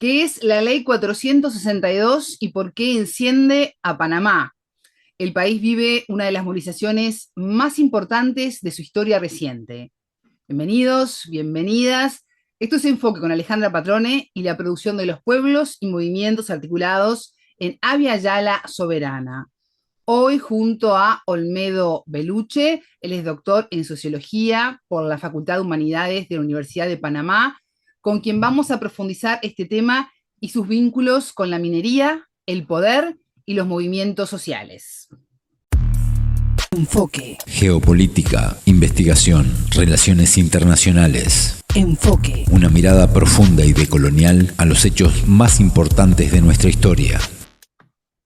¿Qué es la Ley 462 y por qué enciende a Panamá? El país vive una de las movilizaciones más importantes de su historia reciente. Bienvenidos, bienvenidas. Esto es Enfoque con Alejandra Patrone y la producción de los pueblos y movimientos articulados en Avia Yala Soberana. Hoy junto a Olmedo Beluche, él es doctor en Sociología por la Facultad de Humanidades de la Universidad de Panamá, con quien vamos a profundizar este tema y sus vínculos con la minería, el poder y los movimientos sociales. Enfoque. Geopolítica, investigación, relaciones internacionales. Enfoque. Una mirada profunda y decolonial a los hechos más importantes de nuestra historia.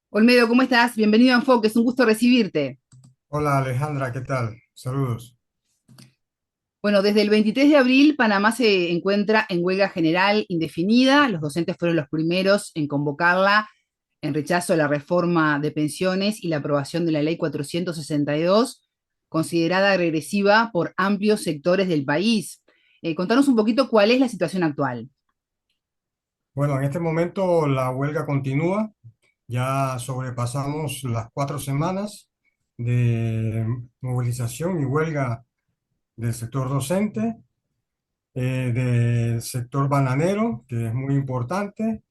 Olmedo, ¿cómo estás? Bienvenido a Enfoque, es un gusto recibirte. Hola Alejandra, ¿qué tal? Saludos. Bueno, desde el 23 de abril, Panamá se encuentra en huelga general indefinida. Los docentes fueron los primeros en convocarla en rechazo a la reforma de pensiones y la aprobación de la Ley 462, considerada regresiva por amplios sectores del país. Contanos un poquito cuál es la situación actual. Bueno, en este momento la huelga continúa. Ya sobrepasamos las 4 semanas de movilización y huelga del sector docente, del sector bananero, que es muy importante,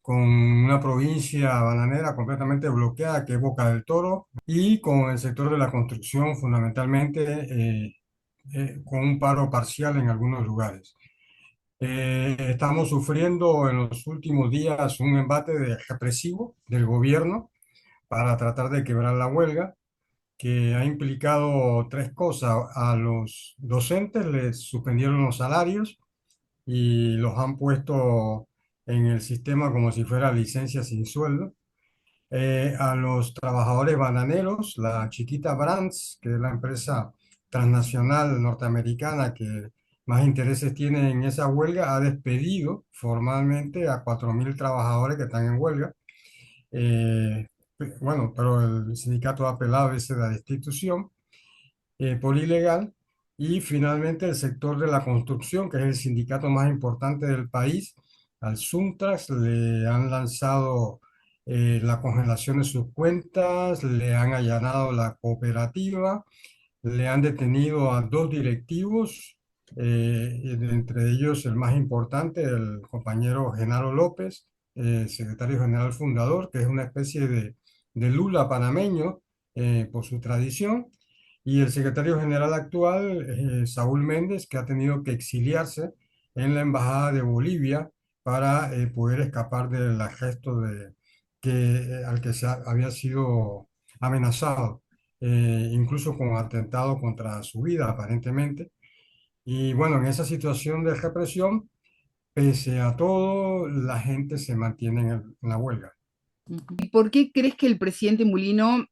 con una provincia bananera completamente bloqueada, que es Boca del Toro, y con el sector de la construcción, fundamentalmente, con un paro parcial en algunos lugares. Estamos sufriendo en los últimos días un embate represivo del gobierno para tratar de quebrar la huelga, que ha implicado tres cosas. A los docentes les suspendieron los salarios y los han puesto en el sistema como si fuera licencia sin sueldo. A los trabajadores bananeros, la Chiquita Brands, que es la empresa transnacional norteamericana que más intereses tiene en esa huelga, ha despedido formalmente a 4.000 trabajadores que están en huelga. Eh, bueno, pero el sindicato ha apelado a esa destitución por ilegal. Y finalmente el sector de la construcción, que es el sindicato más importante del país, al Suntrax le han lanzado la congelación de sus cuentas, le han allanado la cooperativa, le han detenido a dos directivos, entre ellos el más importante, el compañero Genaro López, secretario general fundador, que es una especie de Lula panameño por su tradición, y el secretario general actual, Saúl Méndez, que ha tenido que exiliarse en la Embajada de Bolivia para poder escapar del arresto al que había sido amenazado, incluso con atentado contra su vida, aparentemente. Y bueno, en esa situación de represión, pese a todo, la gente se mantiene en la huelga. ¿Y por qué crees que el presidente Mulino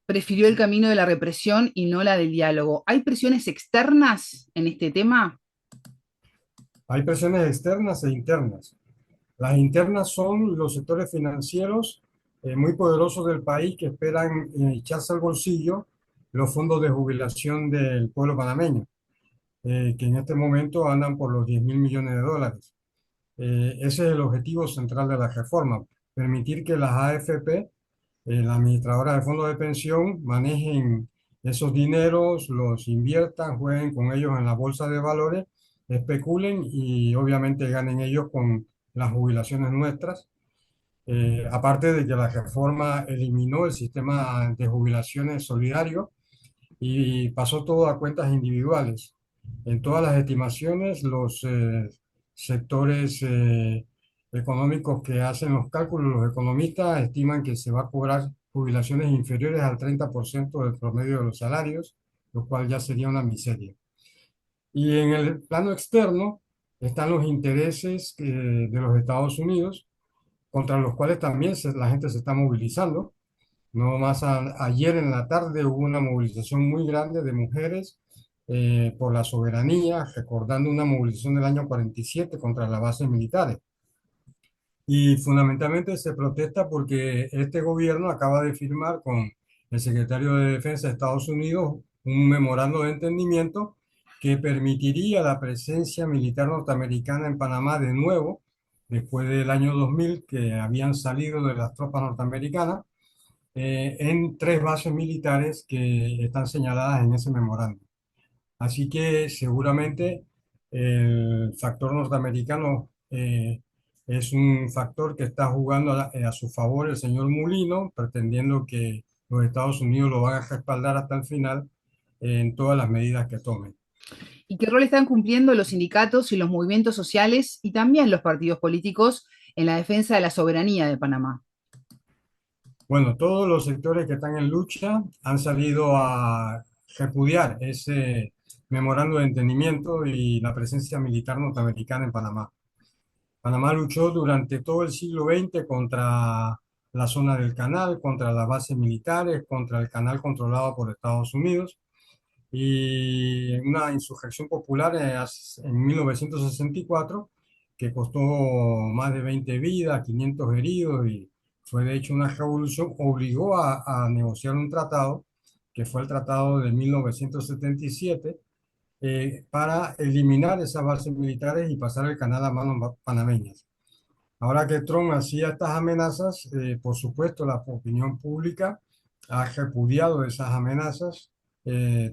prefirió el camino de la represión y no la del diálogo? ¿Hay presiones externas en este tema? Hay presiones externas e internas. Las internas son los sectores financieros muy poderosos del país que esperan echarse al bolsillo los fondos de jubilación del pueblo panameño, que en este momento andan por los 10.000 millones de dólares. Ese es el objetivo central de la reforma, permitir que las AFP, la administradora de fondos de pensión, manejen esos dineros, los inviertan, jueguen con ellos en la bolsa de valores, especulen y obviamente ganen ellos con las jubilaciones nuestras. Aparte de que la reforma eliminó el sistema de jubilaciones solidario y pasó todo a cuentas individuales. En todas las estimaciones, los sectores económicos que hacen los cálculos, los economistas estiman que se va a cobrar jubilaciones inferiores al 30% del promedio de los salarios, lo cual ya sería una miseria. Y en el plano externo están los intereses de los Estados Unidos, contra los cuales también la gente se está movilizando. No más ayer en la tarde hubo una movilización muy grande de mujeres por la soberanía, recordando una movilización del año 47 contra las bases militares. Y fundamentalmente se protesta porque este gobierno acaba de firmar con el secretario de Defensa de Estados Unidos un memorando de entendimiento que permitiría la presencia militar norteamericana en Panamá de nuevo, después del año 2000, que habían salido de las tropas norteamericanas en tres bases militares que están señaladas en ese memorándum. Así que seguramente el factor norteamericano es un factor que está jugando a su favor el señor Mulino, pretendiendo que los Estados Unidos lo van a respaldar hasta el final en todas las medidas que tomen. ¿Y qué rol están cumpliendo los sindicatos y los movimientos sociales y también los partidos políticos en la defensa de la soberanía de Panamá? Bueno, todos los sectores que están en lucha han salido a repudiar ese memorando de entendimiento y la presencia militar norteamericana en Panamá. Panamá luchó durante todo el siglo XX contra la zona del canal, contra las bases militares, contra el canal controlado por Estados Unidos y una insurrección popular en 1964 que costó más de 20 vidas, 500 heridos y fue de hecho una revolución, obligó a negociar un tratado que fue el Tratado de 1977 para eliminar esas bases militares y pasar el canal a manos panameñas. Ahora que Trump hacía estas amenazas, por supuesto la opinión pública ha repudiado esas amenazas.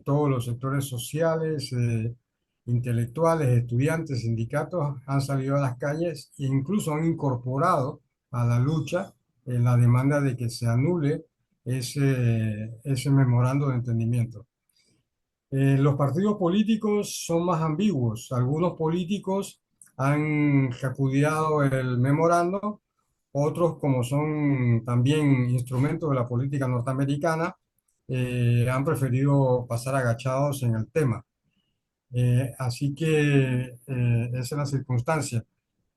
Todos los sectores sociales, intelectuales, estudiantes, sindicatos han salido a las calles e incluso han incorporado a la lucha la demanda de que se anule ese memorando de entendimiento. Los partidos políticos son más ambiguos. Algunos políticos han repudiado el memorando, otros, como son también instrumentos de la política norteamericana, han preferido pasar agachados en el tema. Así que esa es la circunstancia.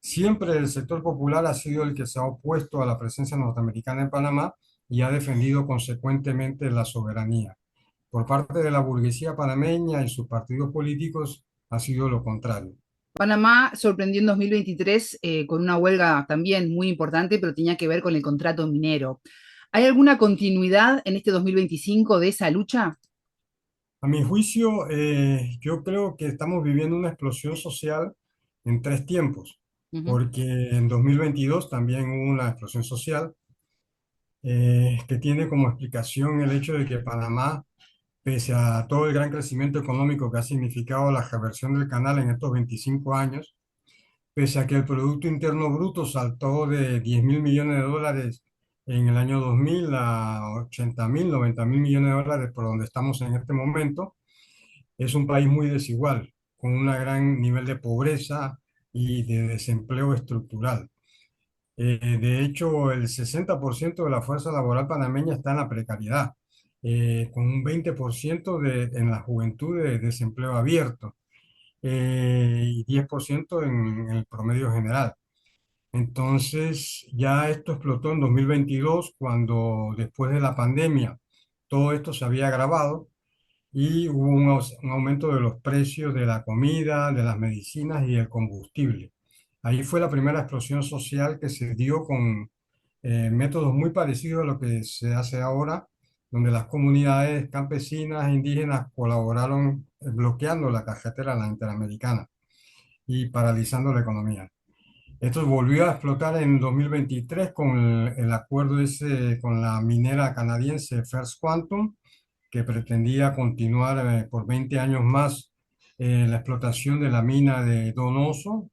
Siempre el sector popular ha sido el que se ha opuesto a la presencia norteamericana en Panamá y ha defendido consecuentemente la soberanía. Por parte de la burguesía panameña y sus partidos políticos ha sido lo contrario. Panamá sorprendió en 2023 con una huelga también muy importante, pero tenía que ver con el contrato minero. ¿Hay alguna continuidad en este 2025 de esa lucha? A mi juicio, yo creo que estamos viviendo una explosión social en tres tiempos, Ujú. porque en 2022 también hubo una explosión social que tiene como explicación el hecho de que Panamá, pese a todo el gran crecimiento económico que ha significado la reversión del canal en estos 25 años, pese a que el Producto Interno Bruto saltó de 10.000 millones de dólares en el año 2000 a 80.000, 90.000 millones de dólares por donde estamos en este momento, es un país muy desigual, con un gran nivel de pobreza y de desempleo estructural. De hecho, el 60% de la fuerza laboral panameña está en la precariedad, con un 20% en la juventud de desempleo abierto y 10% en el promedio general. Entonces, ya esto explotó en 2022, cuando después de la pandemia todo esto se había agravado y hubo un aumento de los precios de la comida, de las medicinas y el combustible. Ahí fue la primera explosión social que se dio con métodos muy parecidos a lo que se hace ahora, donde las comunidades campesinas e indígenas colaboraron bloqueando la carretera, la interamericana, y paralizando la economía. Esto volvió a explotar en 2023 con el acuerdo ese con la minera canadiense First Quantum, que pretendía continuar por 20 años más la explotación de la mina de Donoso,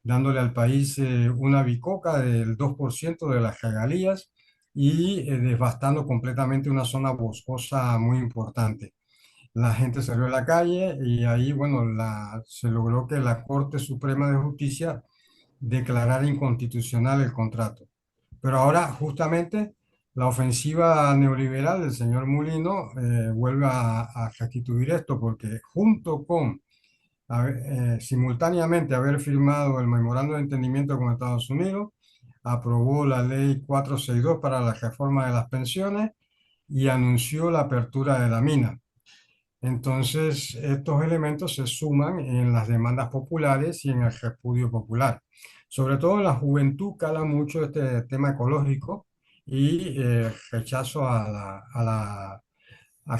dándole al país una bicoca del 2% de las regalías y devastando completamente una zona boscosa muy importante. La gente salió a la calle y ahí, bueno, se logró que la Corte Suprema de Justicia declarara inconstitucional el contrato. Pero ahora, justamente, la ofensiva neoliberal del señor Mulino vuelve a restituir esto, porque junto con simultáneamente haber firmado el memorando de entendimiento con Estados Unidos, aprobó la ley 462 para la reforma de las pensiones y anunció la apertura de la mina. Entonces, estos elementos se suman en las demandas populares y en el repudio popular. Sobre todo en la juventud cala mucho este tema ecológico y rechazo a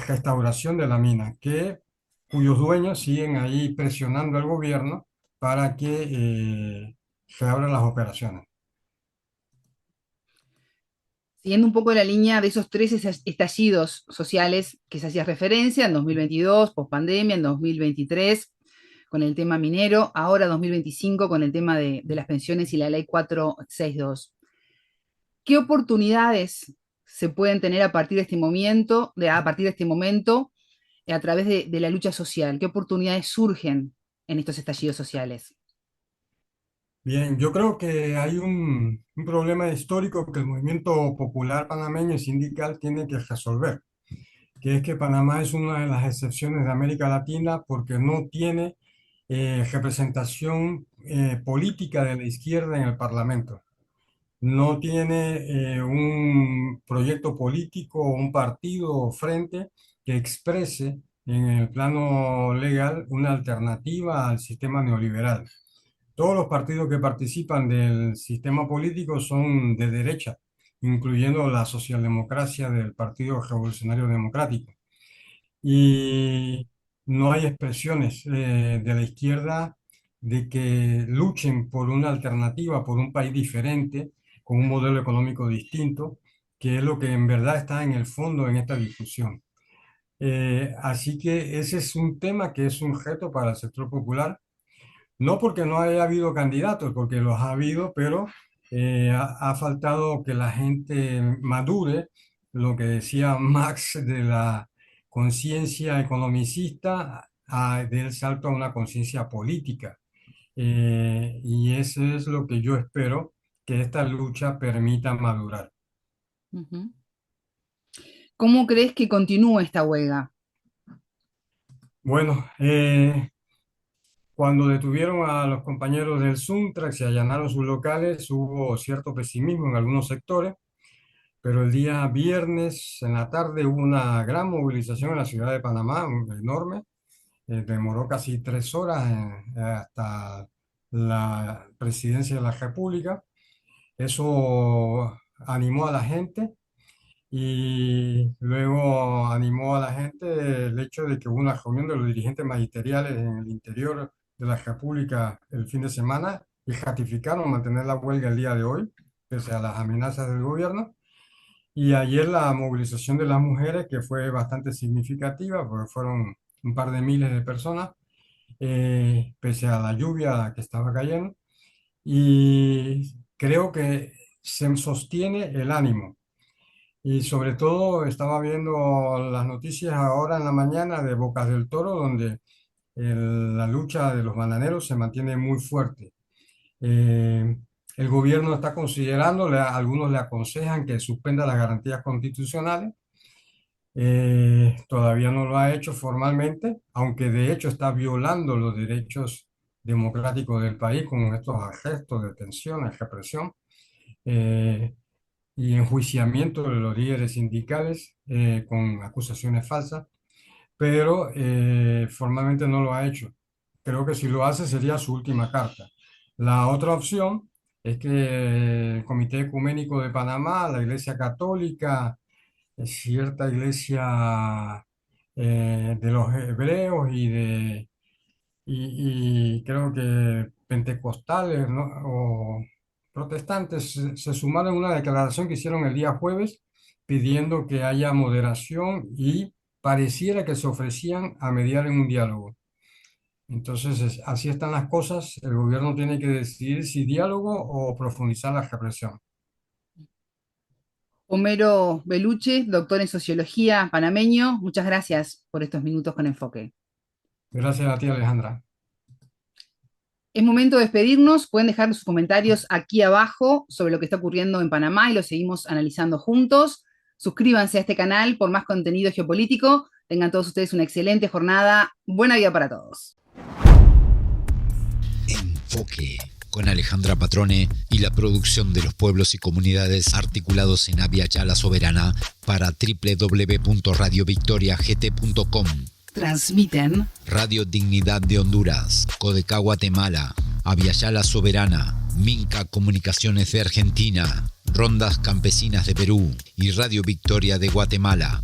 restauración de la mina, cuyos dueños siguen ahí presionando al gobierno para que reabran las operaciones. Siguiendo un poco la línea de esos tres estallidos sociales que se hacía referencia, en 2022, pospandemia, en 2023, con el tema minero, ahora 2025 con el tema de las pensiones y la ley 462. ¿Qué oportunidades se pueden tener a partir de este momento, a través de la lucha social? ¿Qué oportunidades surgen en estos estallidos sociales? Bien, yo creo que hay un problema histórico que el movimiento popular panameño y sindical tiene que resolver, que es que Panamá es una de las excepciones de América Latina porque no tiene representación política de la izquierda en el Parlamento. No tiene un proyecto político o un partido o frente que exprese en el plano legal una alternativa al sistema neoliberal. Todos los partidos que participan del sistema político son de derecha, incluyendo la socialdemocracia del Partido Revolucionario Democrático. Y no hay expresiones de la izquierda de que luchen por una alternativa, por un país diferente, con un modelo económico distinto, que es lo que en verdad está en el fondo en esta discusión. Así que ese es un tema que es un reto para el sector popular, no porque no haya habido candidatos, porque los ha habido, pero ha faltado que la gente madure, lo que decía Marx de la conciencia economicista, del salto a una conciencia política. Y eso es lo que yo espero que esta lucha permita madurar. Uh-huh. ¿Cómo crees que continúa esta huelga? Bueno, cuando detuvieron a los compañeros del Suntrax y allanaron sus locales, hubo cierto pesimismo en algunos sectores, pero el día viernes en la tarde hubo una gran movilización en la ciudad de Panamá, enorme. Demoró casi 3 horas hasta la presidencia de la República. Eso animó a la gente y luego animó a la gente el hecho de que hubo una reunión de los dirigentes magisteriales en el interior de la República el fin de semana y ratificaron mantener la huelga el día de hoy, pese a las amenazas del gobierno. Y ayer la movilización de las mujeres, que fue bastante significativa, porque fueron un par de miles de personas, pese a la lluvia que estaba cayendo. Y creo que se sostiene el ánimo. Y sobre todo estaba viendo las noticias ahora en la mañana de Bocas del Toro, donde la lucha de los bananeros se mantiene muy fuerte. Eh, el gobierno está considerando, algunos le aconsejan que suspenda las garantías constitucionales. Todavía no lo ha hecho formalmente, aunque de hecho está violando los derechos democráticos del país con estos arrestos, detenciones, represión eh, y enjuiciamiento de los líderes sindicales con acusaciones falsas, pero formalmente no lo ha hecho. Creo que si lo hace sería su última carta. La otra opción es que el Comité Ecuménico de Panamá, la Iglesia Católica, cierta iglesia de los hebreos y creo que pentecostales, ¿no? O protestantes se sumaron a una declaración que hicieron el día jueves pidiendo que haya moderación y pareciera que se ofrecían a mediar en un diálogo. Entonces, así están las cosas. El gobierno tiene que decidir si diálogo o profundizar la represión. Homero Beluche, doctor en sociología, panameño, muchas gracias por estos minutos con Enfoque. Gracias a ti, Alejandra. Es momento de despedirnos. Pueden dejar sus comentarios aquí abajo sobre lo que está ocurriendo en Panamá y lo seguimos analizando juntos. Suscríbanse a este canal por más contenido geopolítico. Tengan todos ustedes una excelente jornada. Buena vida para todos. Enfoque, con Alejandra Patrone y la producción de los pueblos y comunidades articulados en Abya Yala Soberana para www.radiovictoriagt.com. Transmiten Radio Dignidad de Honduras, Codecá Guatemala, Abya Yala Soberana, Minca Comunicaciones de Argentina, Rondas Campesinas de Perú y Radio Victoria de Guatemala.